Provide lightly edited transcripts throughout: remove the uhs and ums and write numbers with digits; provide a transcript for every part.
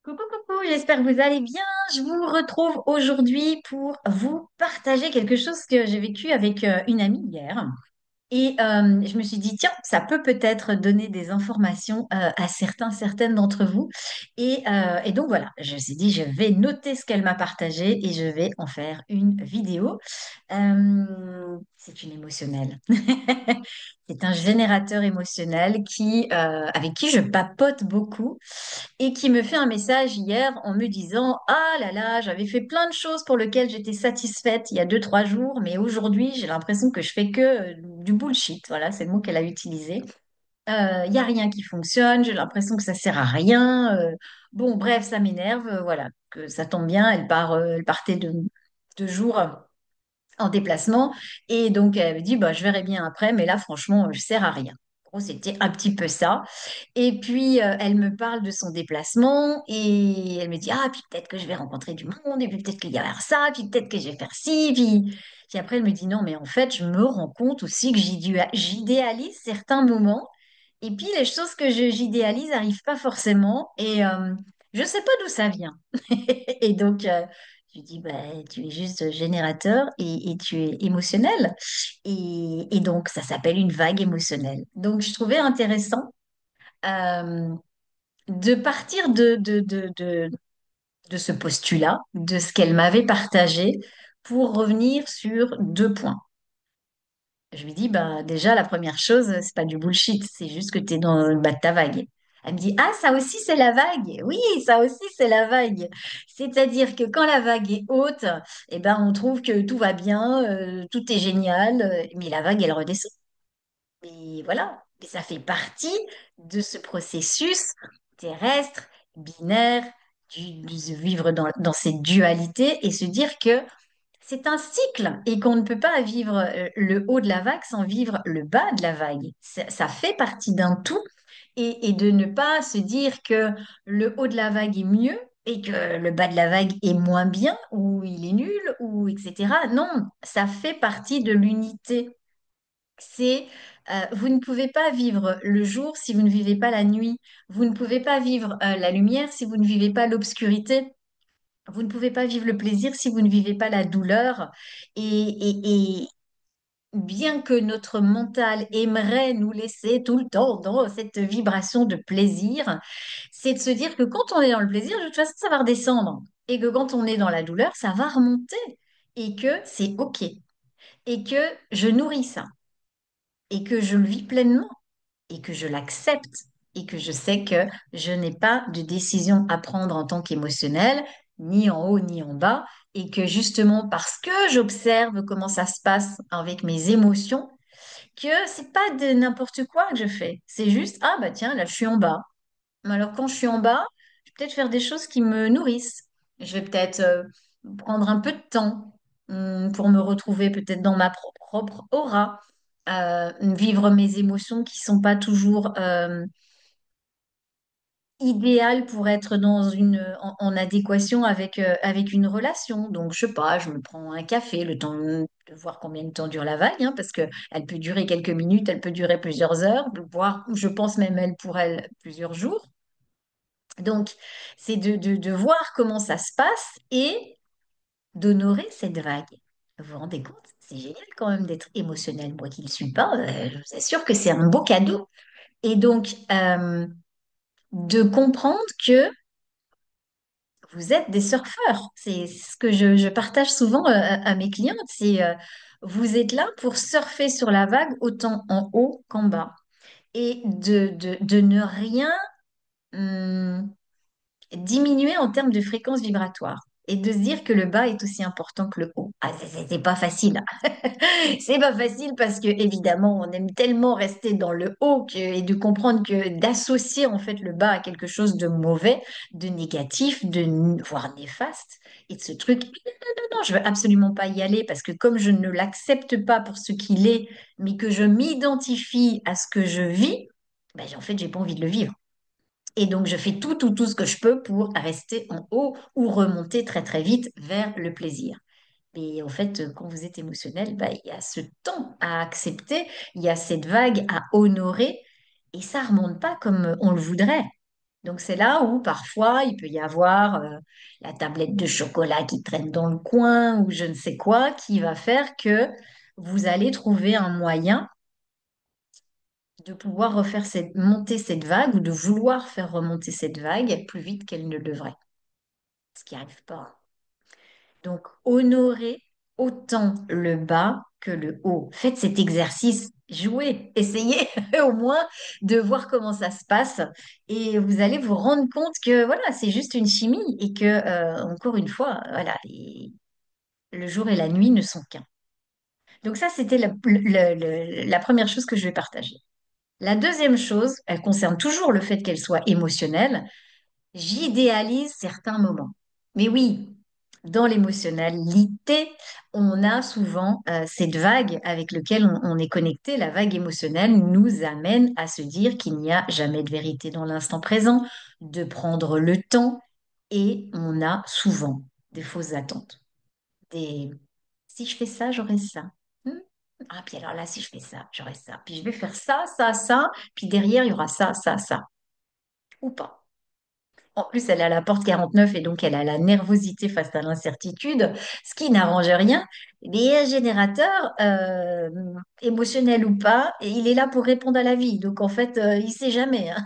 Coucou, coucou, j'espère que vous allez bien. Je vous retrouve aujourd'hui pour vous partager quelque chose que j'ai vécu avec une amie hier. Et je me suis dit, tiens, ça peut peut-être donner des informations à certaines d'entre vous. Et donc voilà, je me suis dit, je vais noter ce qu'elle m'a partagé et je vais en faire une vidéo. C'est une émotionnelle. C'est un générateur émotionnel avec qui je papote beaucoup et qui me fait un message hier en me disant, ah là là, j'avais fait plein de choses pour lesquelles j'étais satisfaite il y a 2, 3 jours, mais aujourd'hui, j'ai l'impression que je fais que du bullshit. Voilà, c'est le mot qu'elle a utilisé. Il y a rien qui fonctionne, j'ai l'impression que ça sert à rien. Bon, bref, ça m'énerve. Voilà, que ça tombe bien, elle partait de 2 jours en déplacement. Et donc, elle me dit, bah, je verrai bien après, mais là, franchement, je sers à rien. En gros, c'était un petit peu ça. Et puis, elle me parle de son déplacement et elle me dit, ah, puis peut-être que je vais rencontrer du monde, et puis peut-être qu'il y a ça, puis peut-être que je vais faire ci, puis après, elle me dit, non, mais en fait, je me rends compte aussi que j'idéalise certains moments. Et puis, les choses que j'idéalise n'arrivent pas forcément. Et je ne sais pas d'où ça vient. Et donc, je lui dis, bah, tu es juste générateur et tu es émotionnel. Et donc, ça s'appelle une vague émotionnelle. Donc, je trouvais intéressant euh, de partir de ce postulat, de ce qu'elle m'avait partagé, pour revenir sur 2 points. Je lui dis, bah, déjà, la première chose, c'est pas du bullshit, c'est juste que tu es dans le bas de ta vague. Elle me dit, ah, ça aussi, c'est la vague. Oui, ça aussi, c'est la vague. C'est-à-dire que quand la vague est haute, eh ben, on trouve que tout va bien, tout est génial, mais la vague, elle redescend. Et voilà, et ça fait partie de ce processus terrestre, binaire, de vivre dans cette dualité et se dire que c'est un cycle et qu'on ne peut pas vivre le haut de la vague sans vivre le bas de la vague. Ça fait partie d'un tout et de ne pas se dire que le haut de la vague est mieux et que le bas de la vague est moins bien ou il est nul ou etc. Non, ça fait partie de l'unité. C'est Vous ne pouvez pas vivre le jour si vous ne vivez pas la nuit. Vous ne pouvez pas vivre la lumière si vous ne vivez pas l'obscurité. Vous ne pouvez pas vivre le plaisir si vous ne vivez pas la douleur. Et bien que notre mental aimerait nous laisser tout le temps dans cette vibration de plaisir, c'est de se dire que quand on est dans le plaisir, de toute façon, ça va redescendre. Et que quand on est dans la douleur, ça va remonter. Et que c'est OK. Et que je nourris ça. Et que je le vis pleinement et que je l'accepte et que je sais que je n'ai pas de décision à prendre en tant qu'émotionnel, ni en haut ni en bas, et que justement parce que j'observe comment ça se passe avec mes émotions, que c'est pas de n'importe quoi que je fais. C'est juste, ah bah tiens, là je suis en bas. Alors quand je suis en bas, je vais peut-être faire des choses qui me nourrissent. Je vais peut-être prendre un peu de temps pour me retrouver peut-être dans ma propre aura, vivre mes émotions qui sont pas toujours idéales pour être en adéquation avec une relation. Donc je sais pas, je me prends un café, le temps de voir combien de temps dure la vague, hein, parce que elle peut durer quelques minutes, elle peut durer plusieurs heures, voire je pense même elle pour elle plusieurs jours. Donc, c'est de voir comment ça se passe et d'honorer cette vague. Vous vous rendez compte? C'est génial quand même d'être émotionnel. Moi qui ne le suis pas, je vous assure que c'est un beau cadeau. Et donc, de comprendre que vous êtes des surfeurs. C'est ce que je partage souvent à mes clientes. Vous êtes là pour surfer sur la vague autant en haut qu'en bas. Et de ne rien hum, diminuer en termes de fréquence vibratoire et de se dire que le bas est aussi important que le haut. Ah, c'est pas facile. C'est pas facile parce que évidemment, on aime tellement rester dans le haut et de comprendre que d'associer en fait le bas à quelque chose de mauvais, de négatif, voire néfaste et de ce truc, non, non, non, je veux absolument pas y aller parce que comme je ne l'accepte pas pour ce qu'il est, mais que je m'identifie à ce que je vis, ben, en fait, j'ai pas envie de le vivre. Et donc, je fais tout ce que je peux pour rester en haut ou remonter très, très vite vers le plaisir. Et en fait, quand vous êtes émotionnel, bah, il y a ce temps à accepter, il y a cette vague à honorer, et ça remonte pas comme on le voudrait. Donc c'est là où parfois il peut y avoir la tablette de chocolat qui traîne dans le coin ou je ne sais quoi qui va faire que vous allez trouver un moyen de pouvoir monter cette vague ou de vouloir faire remonter cette vague plus vite qu'elle ne devrait, ce qui n'arrive pas. Donc, honorez autant le bas que le haut. Faites cet exercice, jouez, essayez au moins de voir comment ça se passe et vous allez vous rendre compte que voilà, c'est juste une chimie et que, encore une fois, voilà, le jour et la nuit ne sont qu'un. Donc ça, c'était la première chose que je vais partager. La deuxième chose, elle concerne toujours le fait qu'elle soit émotionnelle. J'idéalise certains moments. Mais oui, dans l'émotionnalité, on a souvent cette vague avec laquelle on est connecté. La vague émotionnelle nous amène à se dire qu'il n'y a jamais de vérité dans l'instant présent, de prendre le temps, et on a souvent des fausses attentes. Des si je fais ça, j'aurai ça. Hmm. Ah, puis alors là, si je fais ça, j'aurai ça. Puis je vais faire ça, ça, ça. Puis derrière, il y aura ça, ça, ça. Ou pas. En plus, elle a la porte 49 et donc elle a la nervosité face à l'incertitude, ce qui n'arrange rien. Mais un générateur, émotionnel ou pas, et il est là pour répondre à la vie. Donc en fait, il sait jamais, hein.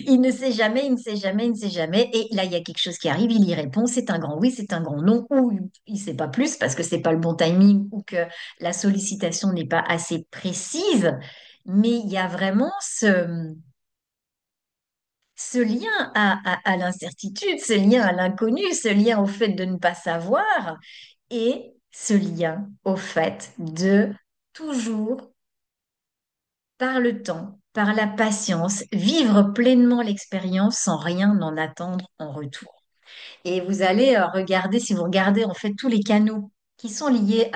Il ne sait jamais, il ne sait jamais, il ne sait jamais. Et là, il y a quelque chose qui arrive, il y répond, c'est un grand oui, c'est un grand non, ou il ne sait pas plus parce que c'est pas le bon timing ou que la sollicitation n'est pas assez précise. Mais il y a vraiment ce lien à l'incertitude, ce lien à l'inconnu, ce lien au fait de ne pas savoir et ce lien au fait de toujours, par le temps, par la patience, vivre pleinement l'expérience sans rien en attendre en retour. Et vous allez regarder, si vous regardez en fait tous les canaux qui sont liés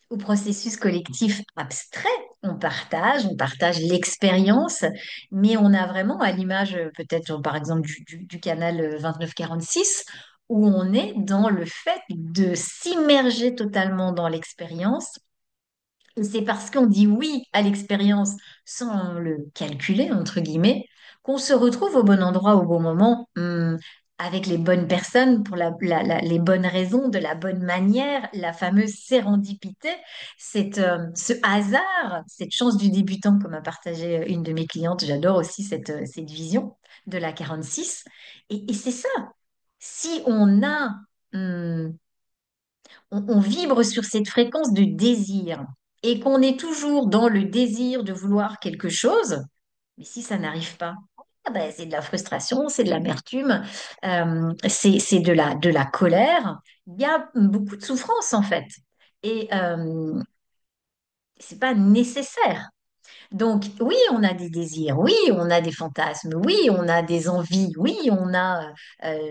au processus collectif abstrait. On partage l'expérience, mais on a vraiment à l'image peut-être par exemple du canal 2946, où on est dans le fait de s'immerger totalement dans l'expérience et c'est parce qu'on dit oui à l'expérience sans le calculer, entre guillemets, qu'on se retrouve au bon endroit au bon moment, avec les bonnes personnes pour les bonnes raisons, de la bonne manière, la fameuse sérendipité, ce hasard, cette chance du débutant, comme a partagé une de mes clientes. J'adore aussi cette vision de la 46. Et c'est ça. Si on a, hum, on vibre sur cette fréquence de désir et qu'on est toujours dans le désir de vouloir quelque chose, mais si ça n'arrive pas, ah ben, c'est de la frustration, c'est de l'amertume, c'est de la colère. Il y a beaucoup de souffrance en fait. Et c'est pas nécessaire. Donc, oui, on a des désirs, oui, on a des fantasmes, oui, on a des envies, oui, on a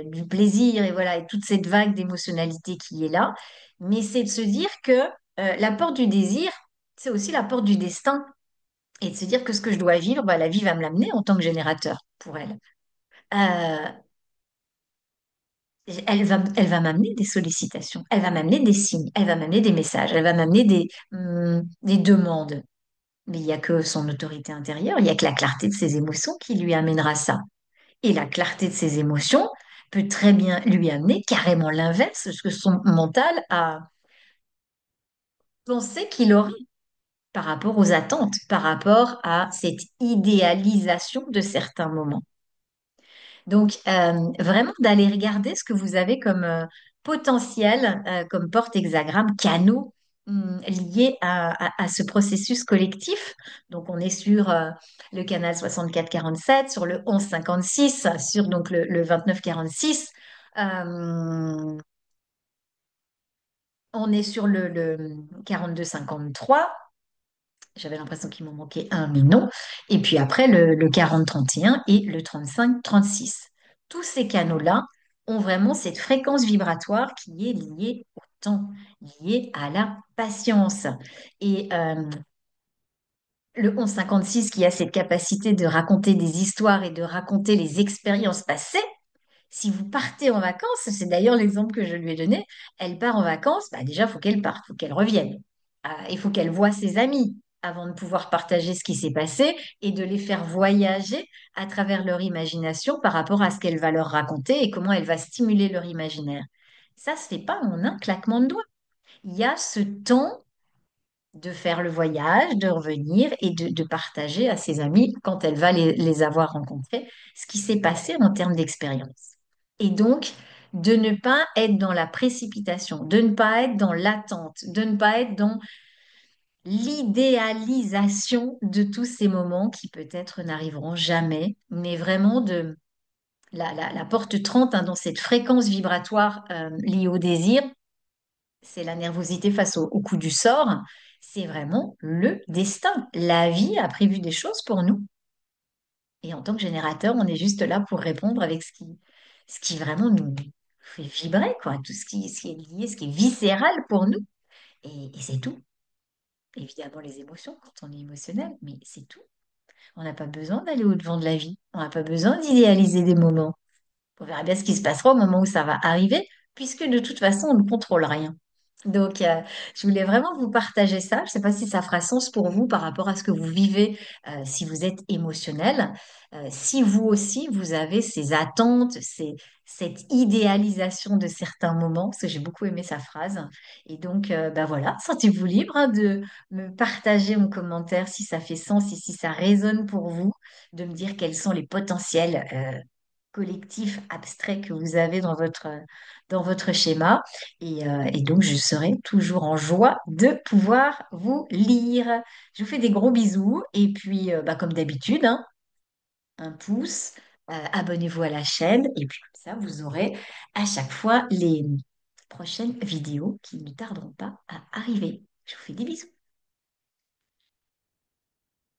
du plaisir et voilà, et toute cette vague d'émotionnalité qui est là. Mais c'est de se dire que la porte du désir, c'est aussi la porte du destin. Et de se dire que ce que je dois vivre, bah, la vie va me l'amener en tant que générateur pour elle. Euh, elle va m'amener des sollicitations, elle va m'amener des signes, elle va m'amener des messages, elle va m'amener des demandes. Mais il n'y a que son autorité intérieure, il n'y a que la clarté de ses émotions qui lui amènera ça. Et la clarté de ses émotions peut très bien lui amener carrément l'inverse, ce que son mental a pensé qu'il aurait par rapport aux attentes, par rapport à cette idéalisation de certains moments. Donc, vraiment d'aller regarder ce que vous avez comme potentiel, comme porte-hexagramme, canaux liés à ce processus collectif. Donc, on est sur le canal 64-47, sur le 11-56, sur donc le 29-46. Euh, on est sur le 42-53. J'avais l'impression qu'il m'en manquait un, mais non. Et puis après, le 40-31 et le 35-36. Tous ces canaux-là ont vraiment cette fréquence vibratoire qui est liée au temps, liée à la patience. Et le 11-56 qui a cette capacité de raconter des histoires et de raconter les expériences passées, si vous partez en vacances, c'est d'ailleurs l'exemple que je lui ai donné, elle part en vacances, bah déjà, il faut qu'elle parte, il faut qu'elle revienne. Il faut qu'elle voie ses amis. avant de pouvoir partager ce qui s'est passé et de les faire voyager à travers leur imagination par rapport à ce qu'elle va leur raconter et comment elle va stimuler leur imaginaire. Ça se fait pas en un claquement de doigts. Il y a ce temps de faire le voyage, de revenir et de partager à ses amis, quand elle va les avoir rencontrés, ce qui s'est passé en termes d'expérience. Et donc, de ne pas être dans la précipitation, de ne pas être dans l'attente, de ne pas être dans l'idéalisation de tous ces moments qui peut-être n'arriveront jamais, mais vraiment de la porte 30 hein, dans cette fréquence vibratoire liée au désir, c'est la nervosité face au coup du sort, c'est vraiment le destin. La vie a prévu des choses pour nous. Et en tant que générateur, on est juste là pour répondre avec ce qui vraiment nous fait vibrer, quoi. Tout ce qui est lié, ce qui est viscéral pour nous. Et c'est tout. Évidemment, les émotions quand on est émotionnel, mais c'est tout. On n'a pas besoin d'aller au-devant de la vie. On n'a pas besoin d'idéaliser des moments. On verra bien ce qui se passera au moment où ça va arriver, puisque de toute façon, on ne contrôle rien. Donc, je voulais vraiment vous partager ça. Je ne sais pas si ça fera sens pour vous par rapport à ce que vous vivez si vous êtes émotionnel. Si vous aussi, vous avez ces attentes, cette idéalisation de certains moments, parce que j'ai beaucoup aimé sa phrase. Et donc, ben voilà, sentez-vous libre hein, de me partager en commentaire si ça fait sens et si ça résonne pour vous, de me dire quels sont les potentiels collectif abstrait que vous avez dans votre schéma. Et donc, je serai toujours en joie de pouvoir vous lire. Je vous fais des gros bisous. Et puis, bah, comme d'habitude, hein, un pouce, abonnez-vous à la chaîne. Et puis, comme ça, vous aurez à chaque fois les prochaines vidéos qui ne tarderont pas à arriver. Je vous fais des bisous.